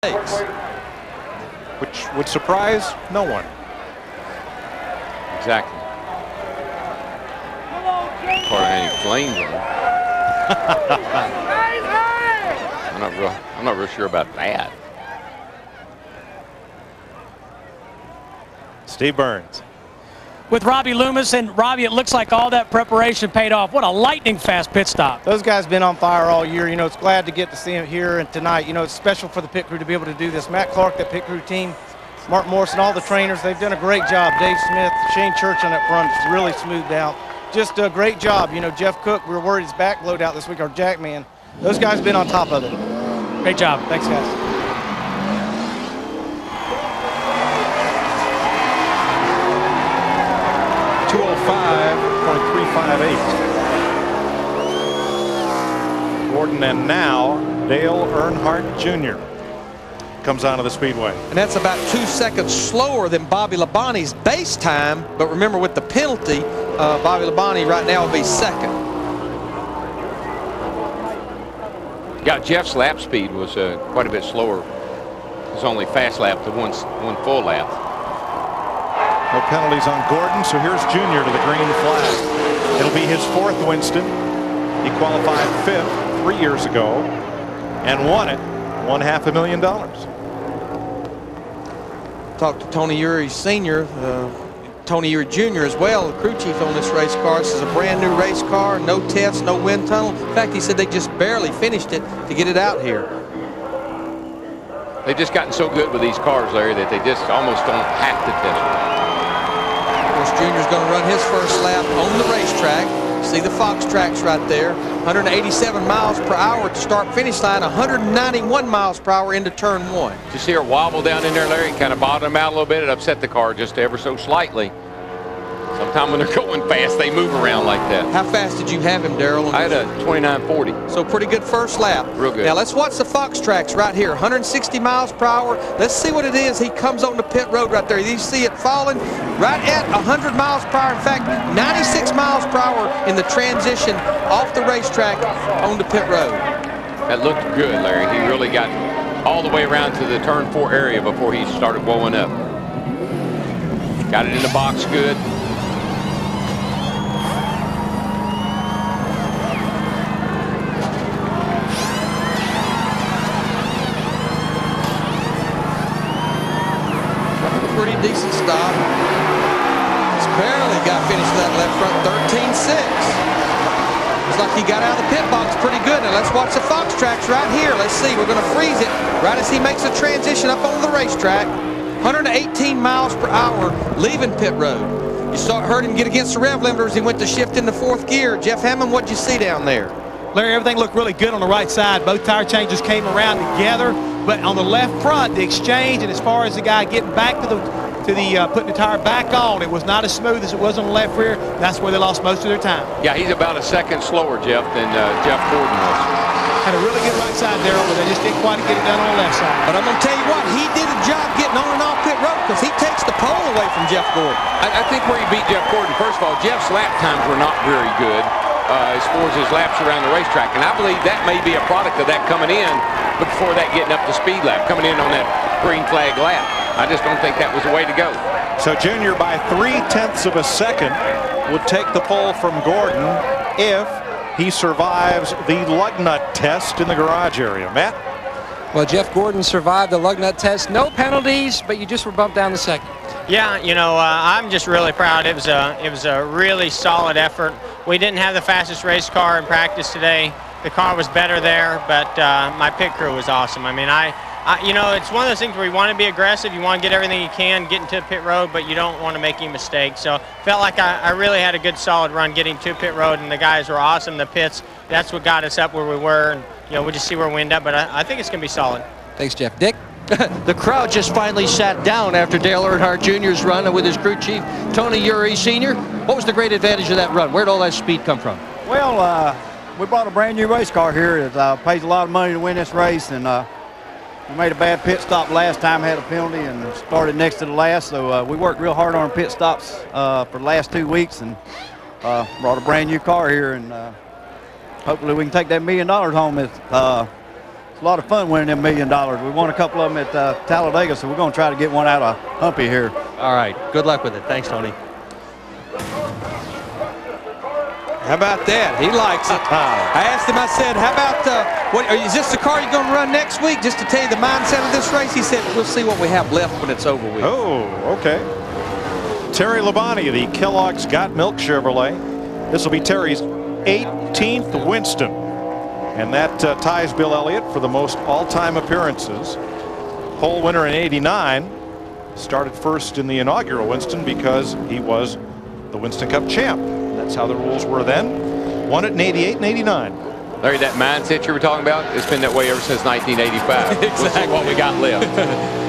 which would surprise no one. Exactly. Part of any flames on it. I'm not real sure about that. Steve Burns. With Robbie Loomis, and Robbie, it looks like all that preparation paid off. What a lightning fast pit stop. Those guys been on fire all year. You know, it's glad to get to see them here and tonight. You know, it's special for the pit crew to be able to do this. Matt Clark, that pit crew team, Mark Morrison, all the trainers, they've done a great job. Dave Smith, Shane Church on that front, it's really smoothed out. Just a great job. You know, Jeff Cook, we were worried his back blowed out this week, our Jackman. Those guys been on top of it. Great job. Thanks, guys. .358. Gordon and now Dale Earnhardt Jr. comes onto the Speedway. And that's about 2 seconds slower than Bobby Labonte's base time. But remember, with the penalty, Bobby Labonte right now will be second. Yeah, Jeff's lap speed was quite a bit slower. It was only fast lap to one full lap. No penalties on Gordon, so here's Junior to the green flag. It'll be his fourth Winston. He qualified fifth 3 years ago and won it, won $500,000. Talked to Tony Uri Sr., Tony Uri Jr. as well, the crew chief on this race car. This is a brand new race car, no tests, no wind tunnel. In fact, he said they just barely finished it to get it out here. They've just gotten so good with these cars, Larry, that they just almost don't have to test them. Of course, Junior's going to run his first lap on the racetrack. See the Fox tracks right there. 187 miles per hour to start-finish line, 191 miles per hour into turn one. Did you see her wobble down in there, Larry? Kind of bottom out a little bit. It upset the car just ever so slightly. Sometimes when they're going fast, they move around like that. How fast did you have him, Darrell? I had a 29.40. So pretty good first lap. Real good. Now let's watch the Fox tracks right here. 160 miles per hour. Let's see what it is. He comes on the pit road right there. You see it falling right at 100 miles per hour. In fact, 96 miles per hour in the transition off the racetrack on the pit road. That looked good, Larry. He really got all the way around to the turn 4 area before he started blowing up. Got it in the box good. Pretty decent stop. Just barely got finished with that left front, 13.6. Looks like he got out of the pit box pretty good. Now let's watch the Fox tracks right here. Let's see, we're going to freeze it right as he makes a transition up on the racetrack. 118 miles per hour leaving pit road. You heard him get against the rev limiter as he went to shift into fourth gear. Jeff Hammond, what'd you see down there? Larry, everything looked really good on the right side. Both tire changes came around together, but on the left front, the exchange, and as far as the guy getting back to the putting the tire back on, it was not as smooth as it was on the left rear. That's where they lost most of their time. Yeah, he's about a second slower, Jeff, than Jeff Gordon was. Had a really good right side, Darrell, but they just didn't quite get it done on the left side. But I'm going to tell you what, he did a job getting on and off pit road because he takes the pole away from Jeff Gordon. I think where he beat Jeff Gordon, first of all, Jeff's lap times were not very good. As far as his laps around the racetrack, and I believe that may be a product of that coming in before that getting up to speed lap, coming in on that green flag lap. I just don't think that was the way to go. So Junior by 0.3 of a second would take the pole from Gordon if he survives the lug nut test in the garage area. Matt? Well, Jeff Gordon survived the lug nut test. No penalties, but you just were bumped down to second. Yeah, you know, I'm just really proud. It was a really solid effort. We didn't have the fastest race car in practice today. The car was better there, but my pit crew was awesome. I mean, you know, it's one of those things where you want to be aggressive. You want to get everything you can, get into pit road, but you don't want to make any mistakes. So felt like I really had a good, solid run getting to pit road, and the guys were awesome. The pits, that's what got us up where we were, and you know, we'll just see where we end up. But I think it's going to be solid. Thanks, Jeff. Dick? The crowd just finally sat down after Dale Earnhardt Jr.'s run with his crew chief, Tony Uri Sr. What was the great advantage of that run? Where'd all that speed come from? Well, we brought a brand new race car here. It pays a lot of money to win this race, and we made a bad pit stop last time, had a penalty, and started next to the last. So we worked real hard on our pit stops for the last 2 weeks, and brought a brand new car here, and hopefully we can take that $1 million home. It's a lot of fun winning them $1 million. We won a couple of them at Talladega, so we're going to try to get one out of Humpy here. All right. Good luck with it. Thanks, Tony. How about that? He likes it. I asked him, I said, how about, is this the car you're going to run next week? Just to tell you the mindset of this race? He said, we'll see what we have left when it's over with. Oh, okay. Terry Labonte, the Kellogg's Got Milk Chevrolet. This will be Terry's 18th Winston. And that ties Bill Elliott for the most all-time appearances. Pole winner in '89. Started first in the inaugural Winston because he was the Winston Cup champ. That's how the rules were then. Won it in '88 and '89. Larry, that mindset you were talking about, it's been that way ever since 1985. Exactly. We'll see what we got left.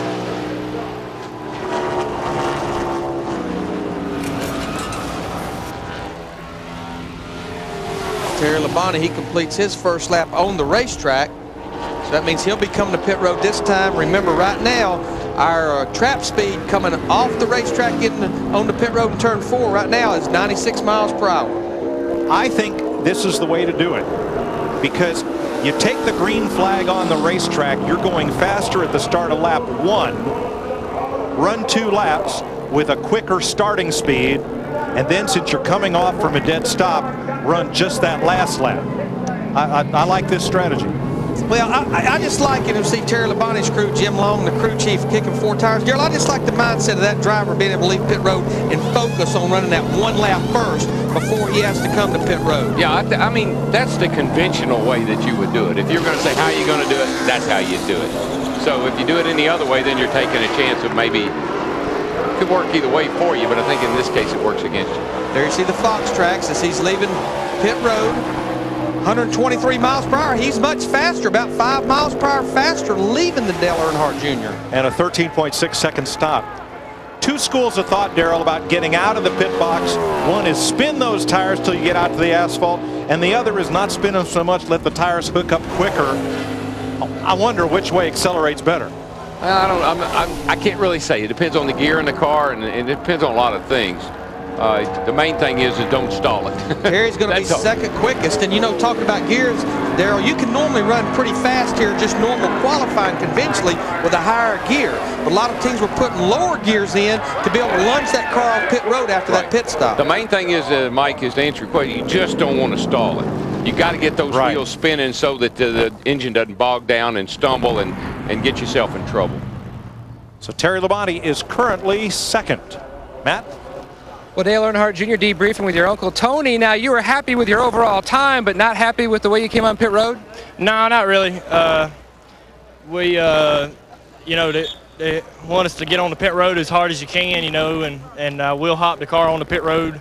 Terry Labonte, he completes his first lap on the racetrack. So that means he'll be coming to pit road this time. Remember, right now, our trap speed coming off the racetrack, getting on the pit road in turn 4 right now is 96 miles per hour. I think this is the way to do it, because you take the green flag on the racetrack, you're going faster at the start of lap 1, run 2 laps with a quicker starting speed, and then since you're coming off from a dead stop, run just that last lap. I like this strategy. Well, I just like it to see Terry Labonte's crew, Jim Long, the crew chief, kicking 4 tires. Gerald, I just like the mindset of that driver being able to leave pit road and focus on running that 1 lap first before he has to come to pit road. Yeah, I mean, that's the conventional way that you would do it. If you're going to say how are you going to do it, that's how you do it. So if you do it any other way, then you're taking a chance of maybe it could work either way for you, but I think in this case it works against you. There you see the Fox tracks as he's leaving pit road. 123 miles per hour. He's much faster, about 5 miles per hour faster leaving the Dale Earnhardt Jr. And a 13.6 second stop. 2 schools of thought, Darrell, about getting out of the pit box. One is spin those tires till you get out to the asphalt, and the other is not spin them so much, let the tires hook up quicker. I wonder which way accelerates better. I can't really say. It depends on the gear in the car, and it depends on a lot of things. The main thing is don't stall it. Terry's going to be second quickest. And, you know, talking about gears, Darrell, you can normally run pretty fast here, just normal qualifying conventionally with a higher gear. But a lot of teams were putting lower gears in to be able to lunge that car off pit road after that pit stop. The main thing is, Mike, is to answer your question, you just don't want to stall it. You got to get those wheels spinning so that the engine doesn't bog down and stumble and get yourself in trouble. So Terry Labonte is currently second. Matt? Well, Dale Earnhardt Jr. debriefing with your Uncle Tony. Now, you were happy with your overall time, but not happy with the way you came on pit road? No, not really. You know, they want us to get on the pit road as hard as you can, you know, and we'll hop the car on the pit road.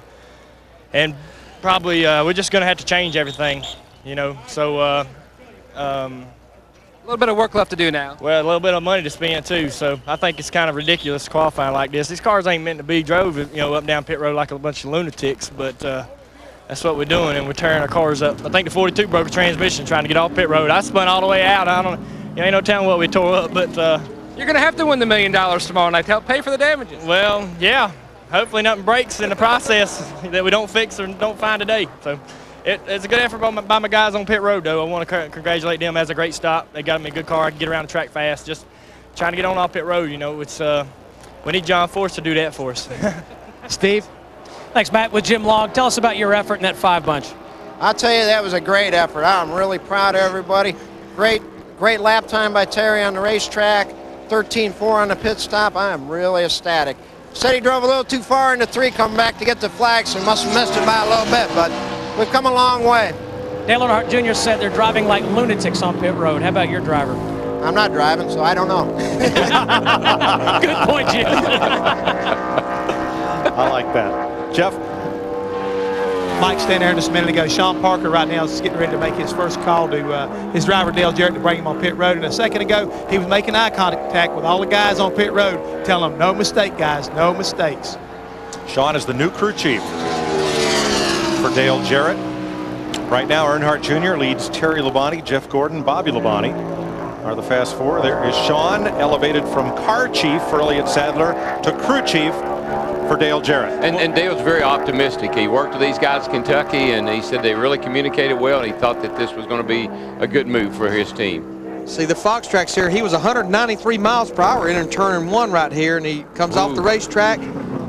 And probably we're just going to have to change everything, you know. So a little bit of work left to do now. Well, a little bit of money to spend too. So I think it's kind of ridiculous qualifying like this. These cars ain't meant to be drove, you know, up and down pit road like a bunch of lunatics. But that's what we're doing, and we're tearing our cars up. I think the 42 broke a transmission trying to get off pit road. I spun all the way out. I don't, you ain't no telling what we tore up, but you're gonna have to win the $1 million tomorrow night to help pay for the damages. Well, yeah. Hopefully nothing breaks in the process that we don't fix or don't find today. So. It's a good effort by my guys on pit road, though. I want to congratulate them. That's a great stop. They got me a good car. I can get around the track fast. Just trying to get on off pit road, you know. It's we need John Force to do that for us. Steve? Thanks, Matt. With Jim Long, tell us about your effort in that 5 bunch. I'll tell you, that was a great effort. I'm really proud of everybody. Great lap time by Terry on the racetrack. 13.4 on the pit stop. I am really ecstatic. Said he drove a little too far into 3 coming back to get the flag, so he must have missed it by a little bit, but we've come a long way. Dale Earnhardt Jr. said they're driving like lunatics on pit road. How about your driver? I'm not driving, so I don't know. Good point, Jim. I like that. Jeff? Mike standing there just a minute ago. Sean Parker right now is getting ready to make his first call to his driver Dale Jarrett to bring him on pit road. And a second ago, he was making eye contact with all the guys on pit road, telling them, no mistake, guys, no mistakes. Sean is the new crew chief for Dale Jarrett. Right now, Earnhardt Jr. leads Terry Labonte, Jeff Gordon, Bobby Labonte are the fast 4. There is Sean, elevated from car chief for Elliott Sadler to crew chief for Dale Jarrett. And Dale's very optimistic. He worked with these guys in Kentucky, and he said they really communicated well, and he thought that this was going to be a good move for his team. See the Fox tracks here. He was 193 miles per hour in turn 1 right here, and he comes off the racetrack.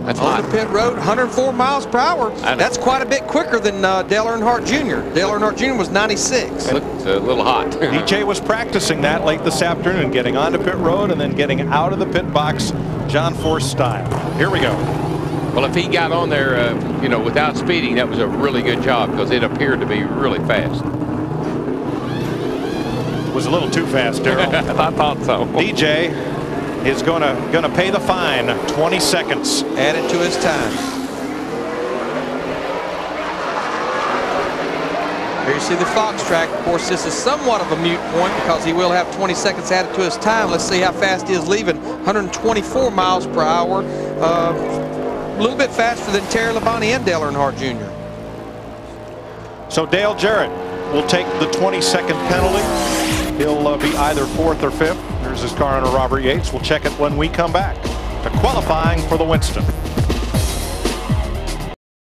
That's on hot. the pit road, 104 miles per hour. That's quite a bit quicker than Dale Earnhardt Jr. Dale Earnhardt Jr. was 96. It looked a little hot. DJ was practicing that late this afternoon, getting onto pit road and then getting out of the pit box, John Force style. Here we go. Well, if he got on there, you know, without speeding, that was a really good job because it appeared to be really fast. It was a little too fast, Darrell. I thought so. DJ is gonna pay the fine. 20 seconds added to his time. Here you see the Fox track. Of course, this is somewhat of a moot point because he will have 20 seconds added to his time. Let's see how fast he is leaving. 124 miles per hour. A little bit faster than Terry Labonte and Dale Earnhardt Jr. So Dale Jarrett will take the 20-second penalty. He'll be either 4th or 5th. There's his car owner, Robert Yates. We'll check it when we come back to qualifying for the Winston.